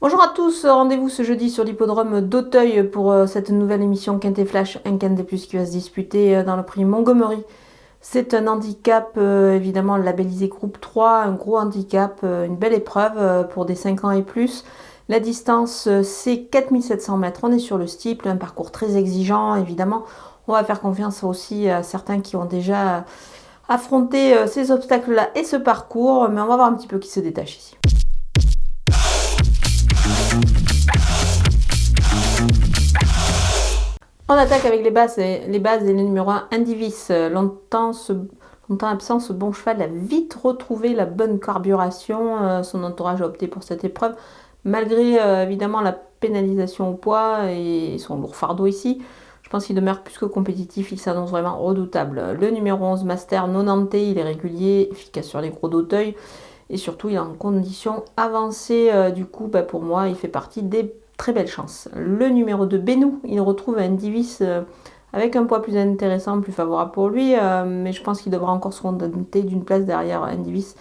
Bonjour à tous, rendez-vous ce jeudi sur l'hippodrome d'Auteuil pour cette nouvelle émission Quintet Flash, un Quintet Plus qui va se disputer dans le prix Montgomery. C'est un handicap évidemment labellisé groupe 3, un gros handicap, une belle épreuve pour des 5 ans et plus. La distance c'est 4700 mètres, on est sur le steeple, un parcours très exigeant évidemment. On va faire confiance aussi à certains qui ont déjà affronté ces obstacles-là et ce parcours, mais on va voir un petit peu qui se détache ici. On attaque avec les bases et le numéro 1, Indivis. Longtemps absent, ce bon cheval a vite retrouvé la bonne carburation. Son entourage a opté pour cette épreuve, malgré évidemment la pénalisation au poids et son lourd fardeau ici. Je pense qu'il demeure plus que compétitif, il s'annonce vraiment redoutable. Le numéro 11, Master Nonanté, il est régulier, efficace sur les gros d'Auteuil. Et surtout, il est en condition avancée. Du coup, pour moi, il fait partie des très belles chances. Le numéro 2, Benou, il retrouve un Divis avec un poids plus intéressant, plus favorable pour lui. Mais je pense qu'il devra encore se contenter d'une place derrière Indivis.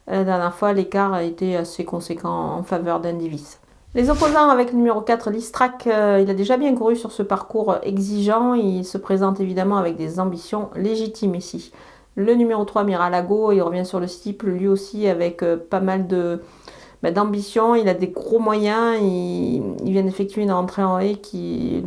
La dernière fois, l'écart a été assez conséquent en faveur d'Indivis. Les opposants avec le numéro 4, Listrac, il a déjà bien couru sur ce parcours exigeant. Il se présente évidemment avec des ambitions légitimes ici. Le numéro 3, Miralago, il revient sur le steeple, lui aussi avec pas mal d'ambition. Il a des gros moyens. Il vient d'effectuer une rentrée en haie qui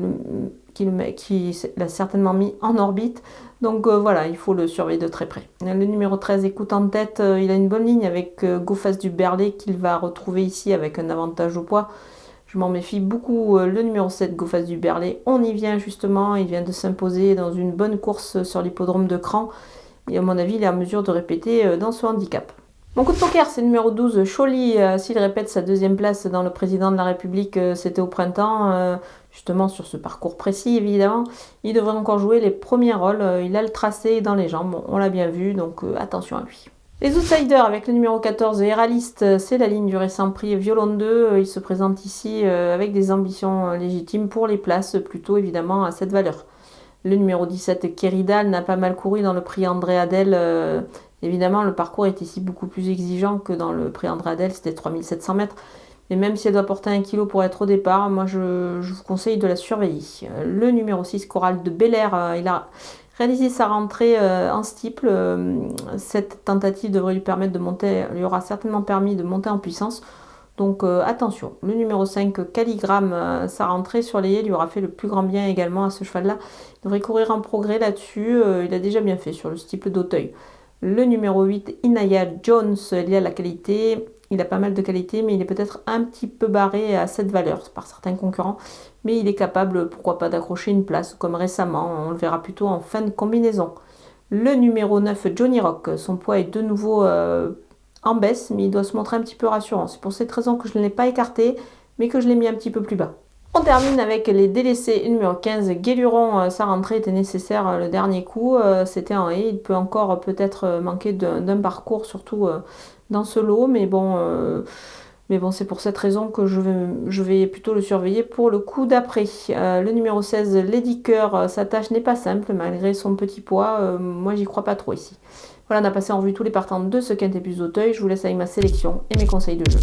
l'a certainement mis en orbite. Donc voilà, il faut le surveiller de très près. Le numéro 13, Écoute en tête, il a une bonne ligne avec Go-Face du Berlay qu'il va retrouver ici avec un avantage au poids. Je m'en méfie beaucoup. Le numéro 7, Go-Face du Berlay, on y vient justement. Il vient de s'imposer dans une bonne course sur l'hippodrome de Cran. Et à mon avis, il est en mesure de répéter dans ce handicap. Mon coup de poker, c'est le numéro 12, Choly. S'il répète sa deuxième place dans le président de la République, c'était au printemps, justement sur ce parcours précis, évidemment. Il devrait encore jouer les premiers rôles. Il a le tracé dans les jambes, on l'a bien vu, donc attention à lui. Les outsiders avec le numéro 14, Héraliste, c'est la ligne du récent prix Violon 2. Il se présente ici avec des ambitions légitimes pour les places, plutôt évidemment à cette valeur. Le numéro 17, Kéridal, n'a pas mal couru dans le prix André Adel. Évidemment, le parcours est ici beaucoup plus exigeant que dans le prix André Adel, c'était 3700 mètres. Mais même si elle doit porter 1 kg pour être au départ, moi je vous conseille de la surveiller. Le numéro 6, Coral de Bel Air, il a réalisé sa rentrée en steeple. Cette tentative devrait lui permettre de monter, lui aura certainement permis de monter en puissance. Donc attention, le numéro 5, Calligramme, sa rentrée sur les haies lui aura fait le plus grand bien également à ce cheval-là. Il devrait courir en progrès là-dessus, il a déjà bien fait sur le steeple d'Auteuil. Le numéro 8, Inaya Jones, il y a la qualité, il a pas mal de qualité, mais il est peut-être un petit peu barré à cette valeur par certains concurrents. Mais il est capable, pourquoi pas, d'accrocher une place, comme récemment, on le verra plutôt en fin de combinaison. Le numéro 9, Johnny Rock, son poids est de nouveau en baisse, mais il doit se montrer un petit peu rassurant. C'est pour cette raison que je ne l'ai pas écarté, mais que je l'ai mis un petit peu plus bas. On termine avec les délaissés. Numéro 15, Guéluron, sa rentrée était nécessaire le dernier coup. C'était en haie, il peut encore peut-être manquer d'un parcours, surtout dans ce lot, mais bon, c'est pour cette raison que je vais plutôt le surveiller pour le coup d'après. Le numéro 16, Lady Cœur, sa tâche n'est pas simple malgré son petit poids. Moi, j'y crois pas trop ici. Voilà, on a passé en revue tous les partants de ce Quintet Plus d'Auteuil. Je vous laisse avec ma sélection et mes conseils de jeu.